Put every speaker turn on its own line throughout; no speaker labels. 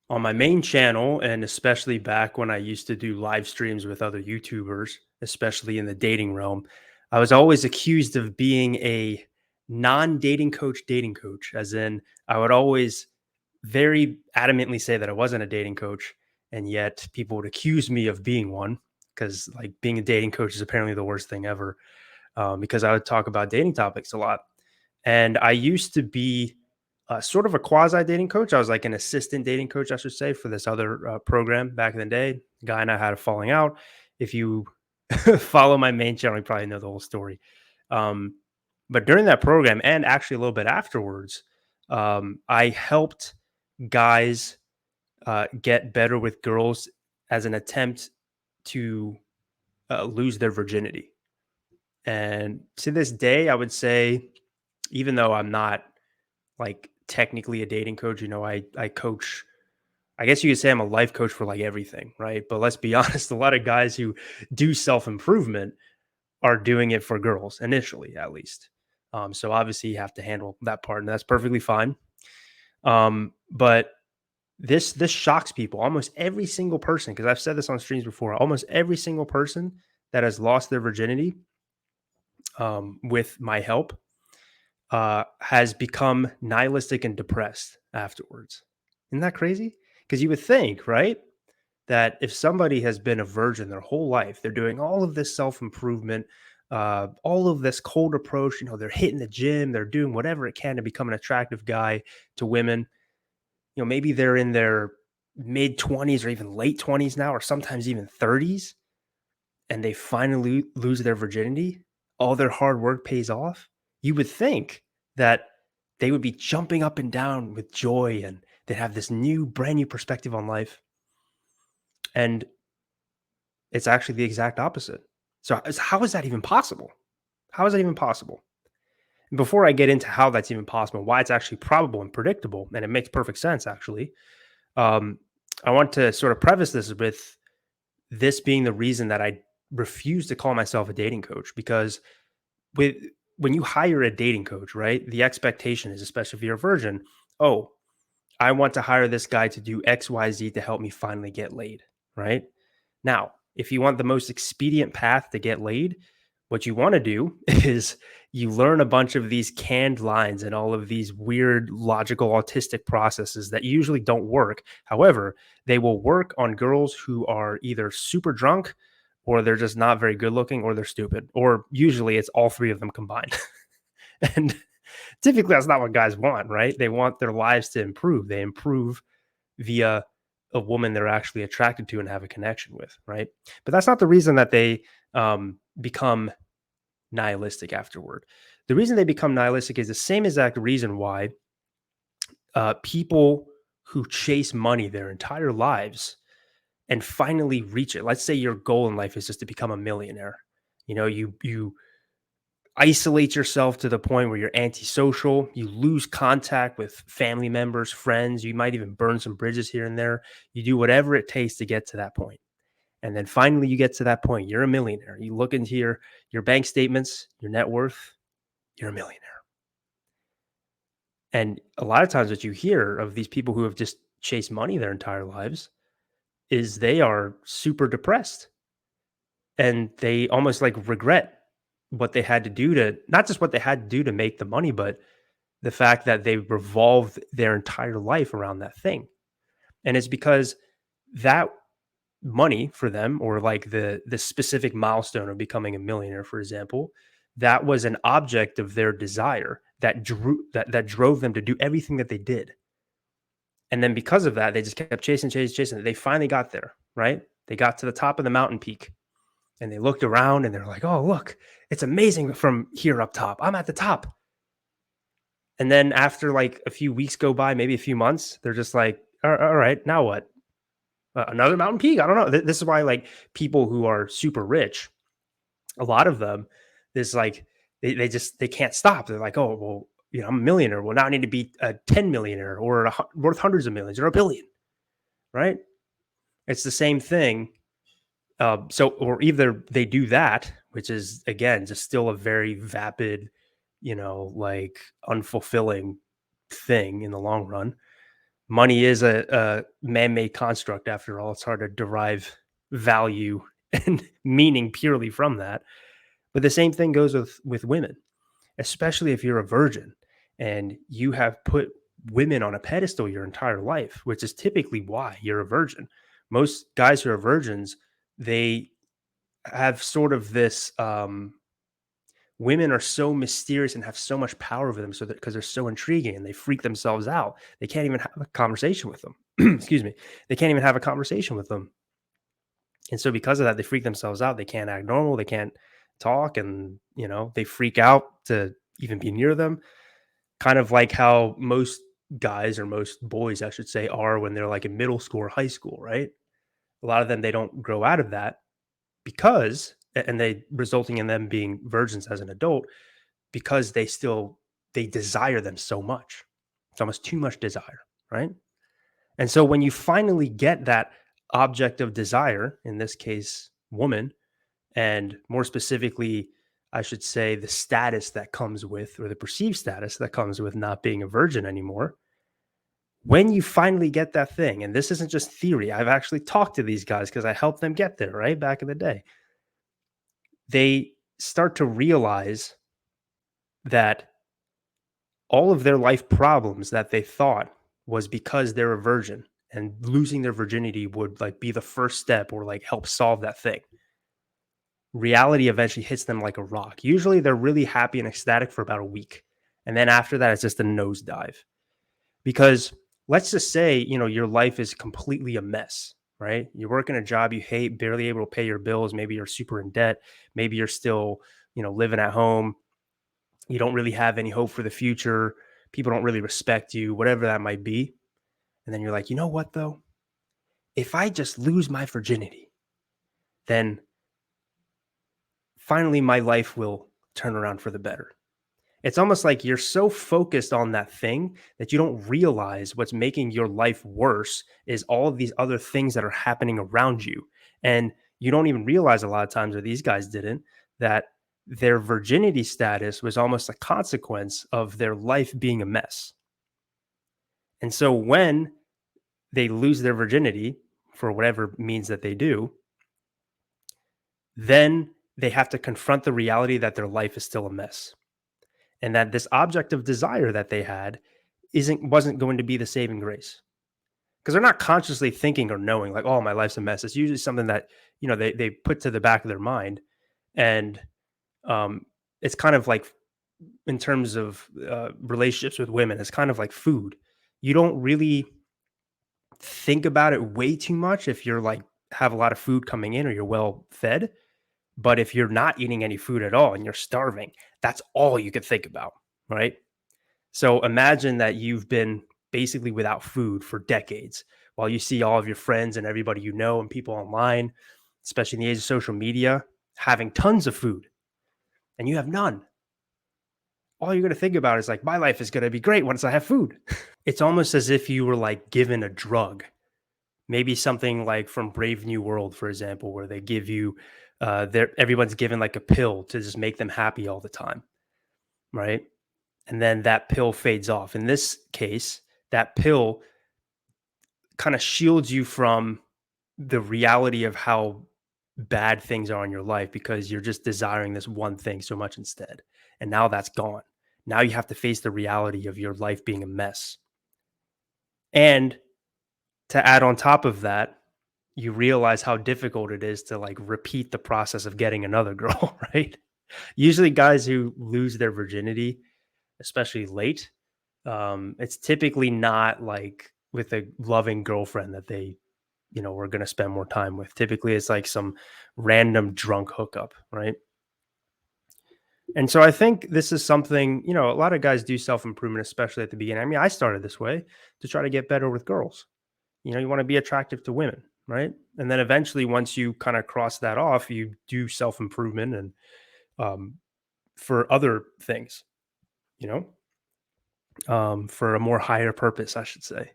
On my main channel, and especially back when I used to do live streams with other YouTubers, especially in the dating realm, I was always accused of being a dating coach, as in, I would always very adamantly say that I wasn't a dating coach, and yet people would accuse me of being one because, like, being a dating coach is apparently the worst thing ever. Because I would talk about dating topics a lot. And I used to be sort of a quasi dating coach. I was like an assistant dating coach, I should say, for this other program back in the day. Guy and I had a falling out. If you follow my main channel, you probably know the whole story. Um, but during that program, and actually a little bit afterwards, I helped guys get better with girls as an attempt to lose their virginity. And to this day, I would say, even though I'm not like technically a dating coach, I coach. I guess you could say I'm a life coach for like everything, right? But let's be honest, a lot of guys who do self improvement are doing it for girls initially, at least. So obviously, you have to handle that part, and that's perfectly fine. But this shocks people. Almost every single person, because I've said this on streams before, almost every single person that has lost their virginity with my help has become nihilistic and depressed afterwards. Isn't that crazy? Because you would think, right, that if somebody has been a virgin their whole life, they're doing all of this self improvement, all of this cold approach, they're hitting the gym, they're doing whatever it can to become an attractive guy to women. Maybe they're in their mid 20s or even late 20s now, or sometimes even 30s, and they finally lose their virginity. All their hard work pays off. You would think that they would be jumping up and down with joy and they'd have this brand new perspective on life. And it's actually the exact opposite. So, how is that even possible? How is that even possible? And before I get into how that's even possible, why it's actually probable and predictable, and it makes perfect sense, actually, um, I want to sort of preface this with this being the reason that I refuse to call myself a dating coach, because with when you hire a dating coach, right? The expectation is, especially if you're a virgin, oh, I want to hire this guy to do XYZ to help me finally get laid, right? Now, if you want the most expedient path to get laid, what you want to do is you learn a bunch of these canned lines and all of these weird logical autistic processes that usually don't work. However, they will work on girls who are either super drunk, or they're just not very good looking, or they're stupid, or usually it's all three of them combined. And typically that's not what guys want, right? They want their lives to improve. They improve via a woman they're actually attracted to and have a connection with, right? But that's not the reason that they become nihilistic afterward. The reason they become nihilistic is the same exact reason why people who chase money their entire lives and finally reach it. Let's say your goal in life is just to become a millionaire. You isolate yourself to the point where you're antisocial, you lose contact with family members, friends, you might even burn some bridges here and there. You do whatever it takes to get to that point. And then finally you get to that point, you're a millionaire. You look into your bank statements, your net worth, you're a millionaire. And a lot of times what you hear of these people who have just chased money their entire lives is they are super depressed, and they almost like regret what they had to do to, not just what they had to do to make the money, but the fact that they revolved their entire life around that thing. And it's because that money for them, or like the specific milestone of becoming a millionaire, for example, that was an object of their desire that drove them to do everything that they did. And then because of that, they just kept chasing. They finally got there, right? They got to the top of the mountain peak, and they looked around and they're like, "Oh, look, it's amazing from here up top. I'm at the top." And then after like a few weeks go by, maybe a few months, they're just like, all right, now what? Another mountain peak? I don't know. This is why, like, people who are super rich, a lot of them, this like they can't stop. They're like, oh well, I'm a millionaire. Well, now I need to be a 10 millionaire, or worth hundreds of millions, or a billion, right? It's the same thing. Or either they do that, which is again just still a very vapid, like unfulfilling thing in the long run, Money is a man-made construct after all. It's hard to derive value and meaning purely from that. But the same thing goes with women, especially if you're a virgin and you have put women on a pedestal your entire life, which is typically why you're a virgin. Most guys who are virgins, they have sort of this women are so mysterious and have so much power over them so that because they're so intriguing and they freak themselves out, they can't even have a conversation with them. Excuse me. They can't even have a conversation with them. And so because of that, they freak themselves out. They can't act normal. They can't talk and, they freak out to even be near them. Kind of like how most guys or most boys, I should say, are when they're like in middle school or high school, right? A lot of them, they don't grow out of that because, and they resulting in them being virgins as an adult because they desire them so much. It's almost too much desire, right? And so when you finally get that object of desire, in this case, woman, and more specifically, I should say the status that comes with, or the perceived status that comes with not being a virgin anymore, when you finally get that thing, and this isn't just theory, I've actually talked to these guys because I helped them get there, right? Back in the day, they start to realize that all of their life problems that they thought was because they're a virgin and losing their virginity would like be the first step or like help solve that thing. Reality eventually hits them like a rock. Usually they're really happy and ecstatic for about a week. And then after that, it's just a nosedive. Because let's just say, your life is completely a mess, right? You're working a job you hate, barely able to pay your bills. Maybe you're super in debt. Maybe you're still, living at home. You don't really have any hope for the future. People don't really respect you, whatever that might be. And then you're like, you know what, though? If I just lose my virginity, then finally my life will turn around for the better. It's almost like you're so focused on that thing that you don't realize what's making your life worse is all of these other things that are happening around you. And you don't even realize a lot of times, or these guys didn't, that their virginity status was almost a consequence of their life being a mess. And so when they lose their virginity for whatever means that they do, then they have to confront the reality that their life is still a mess and that this object of desire that they had wasn't going to be the saving grace because they're not consciously thinking or knowing like, oh, my life's a mess. It's usually something that they put to the back of their mind. And um it's kind of like in terms of relationships with women, it's kind of like food. You don't really think about it way too much if you're like have a lot of food coming in or you're well fed. But if you're not eating any food at all and you're starving, that's all you could think about, right? So imagine that you've been basically without food for decades while you see all of your friends and everybody you know and people online, especially in the age of social media, having tons of food and you have none. All you're going to think about is like, my life is going to be great once I have food. It's almost as if you were like given a drug. Maybe something like from Brave New World, for example, where they give you, everyone's given like a pill to just make them happy all the time, right? And then that pill fades off. In this case, that pill kind of shields you from the reality of how bad things are in your life because you're just desiring this one thing so much instead. And now that's gone. Now you have to face the reality of your life being a mess. And to add on top of that, you realize how difficult it is to like repeat the process of getting another girl, right? Usually guys who lose their virginity, especially late, it's typically not like with a loving girlfriend that they, were going to spend more time with. Typically it's like some random drunk hookup, right? And so I think this is something, a lot of guys do self-improvement, especially at the beginning. I mean, I started this way to try to get better with girls. You want to be attractive to women, right? And then eventually, once you kind of cross that off, you do self improvement and um, for other things, you for a more higher purpose, I should say.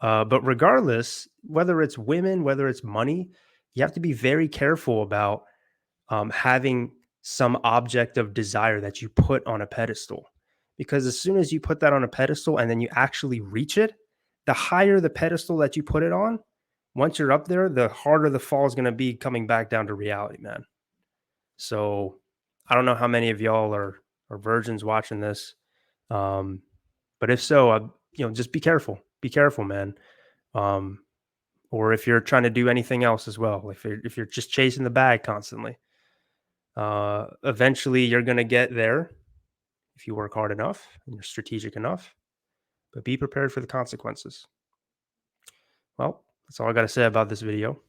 But regardless, whether it's women, whether it's money, you have to be very careful about having some object of desire that you put on a pedestal. Because as soon as you put that on a pedestal and then you actually reach it, the higher the pedestal that you put it on, once you're up there, the harder the fall is going to be coming back down to reality, man. So I don't know how many of y'all are virgins watching this. Um, but if so, just be careful. Be careful, man. Um, or if you're trying to do anything else as well, if you're just chasing the bag constantly, eventually you're gonna get there if you work hard enough and you're strategic enough. But be prepared for the consequences. Well, that's all I got to say about this video.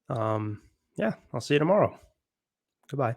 Um, yeah, I'll see you tomorrow. Goodbye.